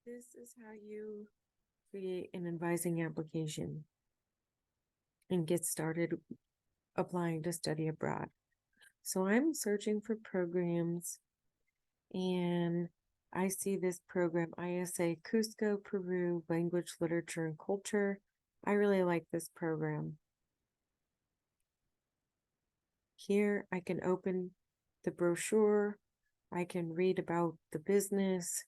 This is how you create an advising application and get started applying to study abroad. So I'm searching for programs and I see this program, ISA Cusco, Peru, Language, Literature, and Culture. I really like this program. Here I can open the brochure. I can read about the business.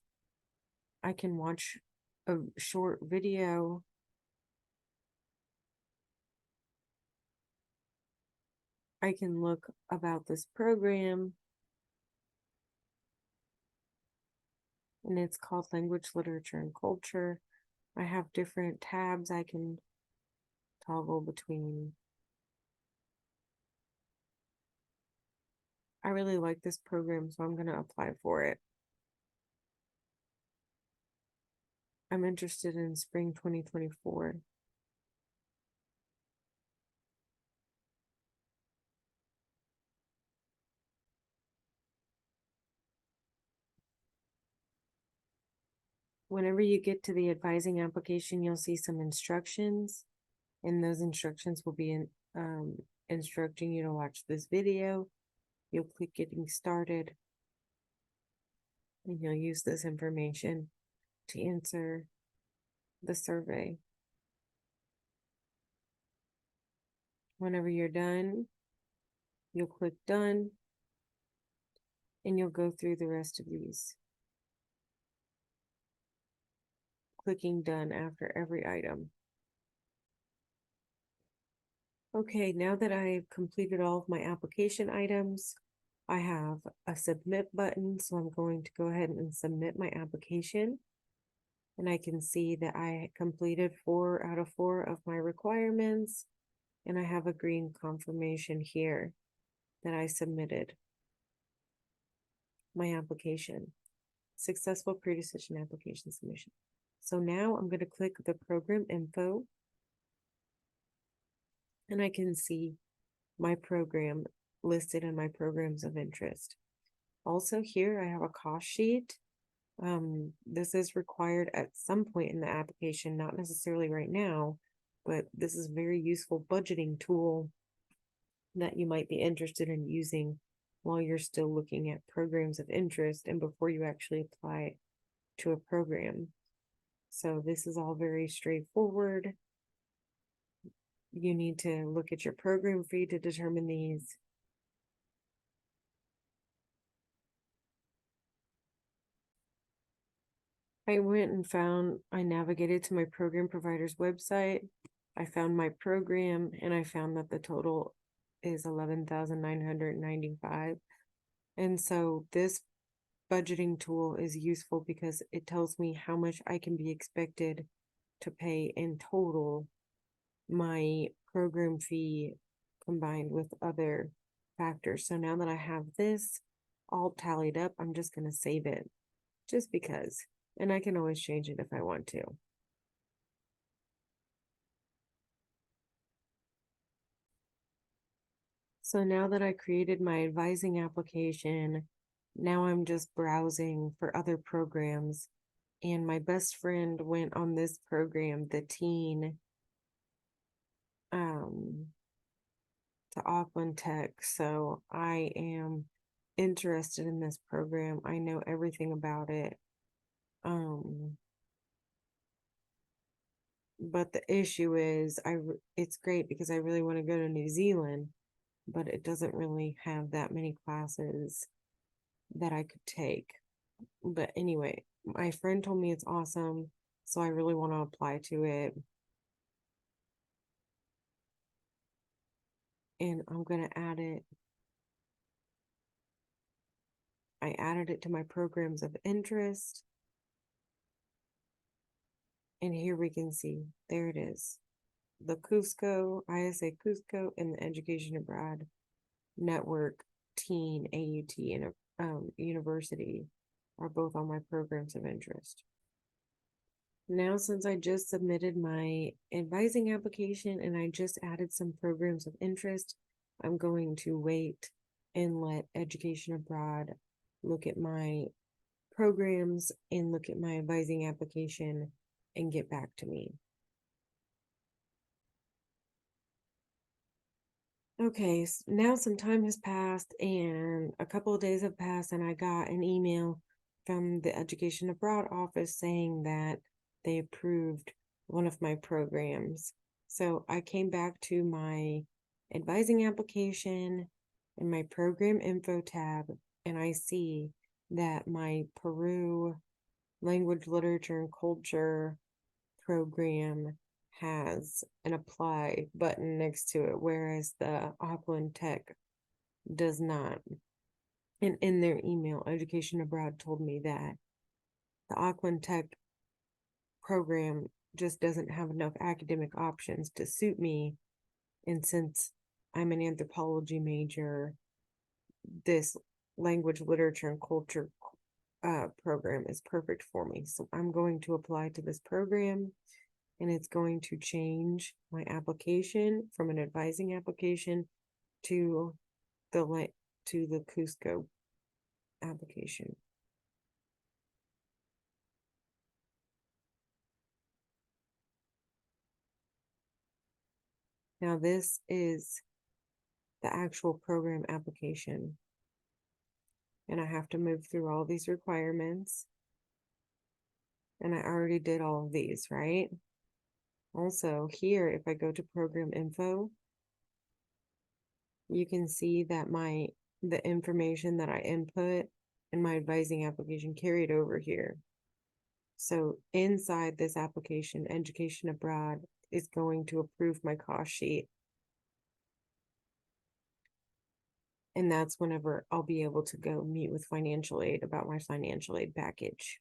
I can watch a short video. I can look about this program, and it's called Language, Literature, and Culture. I have different tabs I can toggle between. I really like this program, so I'm going to apply for it. I'm interested in spring 2024. Whenever you get to the advising application, you'll see some instructions, and those instructions will be instructing you to watch this video. You'll click getting started, and you'll use this information to answer the survey. Whenever you're done, you'll click done, and you'll go through the rest of these, clicking done after every item. Okay, now that I've completed all of my application items, I have a submit button, so I'm going to go ahead and submit my application. And I can see that I completed 4 out of 4 of my requirements, and I have a green confirmation here that I submitted my application. Successful pre-decision application submission. So now I'm going to click the program info, and I can see my program listed in my programs of interest. Also here I have a cost sheet. This is required at some point in the application, not necessarily right now, but this is a very useful budgeting tool that you might be interested in using while you're still looking at programs of interest and before you actually apply to a program. So this is all very straightforward. You need to look at your program fee to determine these. I went and I navigated to my program provider's website. I found my program and I found that the total is $11,995. And so this budgeting tool is useful because it tells me how much I can be expected to pay in total, my program fee combined with other factors. So now that I have this all tallied up, I'm just going to save it just because, and I can always change it if I want to. So now that I created my advising application, now I'm just browsing for other programs. And my best friend went on this program, the teen, to Auckland Tech. So I am interested in this program. I know everything about it. But the issue is it's great because I really want to go to New Zealand, but it doesn't really have that many classes that I could take. But anyway, my friend told me it's awesome, so I really want to apply to it. And I'm going to add it. I added it to my programs of interest. And here we can see, there it is. The Cusco, ISA Cusco, and the Education Abroad Network Teen AUT and University are both on my programs of interest. Now, since I just submitted my advising application and I just added some programs of interest, I'm going to wait and let Education Abroad look at my programs and look at my advising application and get back to me. Okay, now some time has passed and a couple of days have passed, and I got an email from the Education Abroad office saying that they approved one of my programs. So I came back to my advising application and my program info tab, and I see that my Peru language, literature, and culture program has an apply button next to it, whereas the Auckland Tech does not. And in their email, Education Abroad told me that the Auckland Tech program just doesn't have enough academic options to suit me. And since I'm an anthropology major, this language, literature, and culture program is perfect for me. So I'm going to apply to this program, and it's going to change my application from an advising application to the Cusco application. Now this is the actual program application, and I have to move through all these requirements, and I already did all of these, right? Also here, if I go to program info, you can see that the information that I input in my advising application carried over here. So inside this application, Education Abroad is going to approve my cost sheet. And that's whenever I'll be able to go meet with financial aid about my financial aid package.